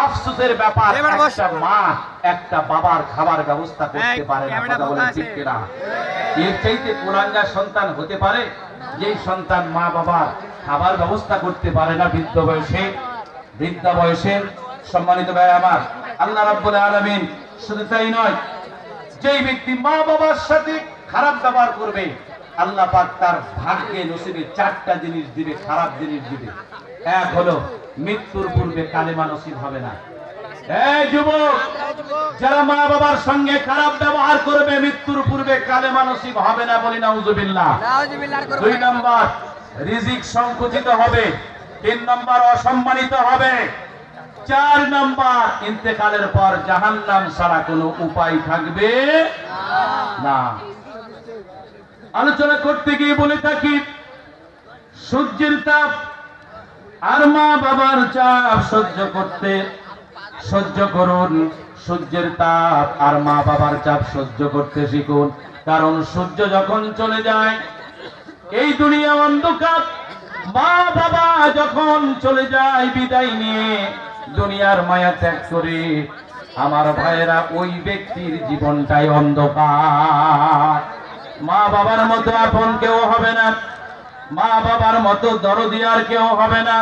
আফসোসের ব্যাপার, একটা মা একটা বাবার খাবার ব্যবস্থা করতে পারে না। কথা বলেন ঠিক কিনা? এর চাইতে কুলাঙ্গা সন্তান হতে পারে যে সন্তান মা বাবার খাবার ব্যবস্থা করতে পারে না বৃদ্ধা বয়সে। সম্মানিত ভাই আমার, আল্লাহ রাব্বুল আলামিন শুধু তাই নয়, যেই ব্যক্তি মা বাবার সাথে খারাপ ব্যবহার করবে আল্লাহ পাক তার ভাগ্যে নসিবে 4টা জিনিস দিবে, খারাপ জিনিস দিবে। এক হলো মৃত্যুর পূর্বে কালেমা নসিব হবে না। এই যুবক, যারা মা বাবার সঙ্গে খারাপ ব্যবহার করবে মৃত্যুর পূর্বে কালেমা নসিব হবে না, বলি নাউজুবিল্লাহ। 2 নম্বর রিজিক সংকুচিত হবে, 3 নম্বর অসম্মানিত হবে, 4 নম্বর ইন্তেকালের পর জাহান্নাম ছাড়া কোনো উপায় থাকবে না। আলোচনা করতে গিয়ে বলে থাকি, সূর্যের তাপ আর মা বাবার চাপ সহ্য করুন। সূর্যের তাপ আর মা বাবার চাপ সহ্য করতে শিখুন। কারণ সূর্য যখন চলে যায় এই দুনিয়া অন্ধকার, মা বাবা যখন চলে যায় বিদায় নিয়ে দুনিয়ার মায়া ত্যাগ করে, আমার ভাইয়েরা ওই ব্যক্তির জীবনটাই অন্ধকার। মা বাবার মতো আপন কেউ হবে না, মা বাবার মতো দরদি আর কেউ হবে না।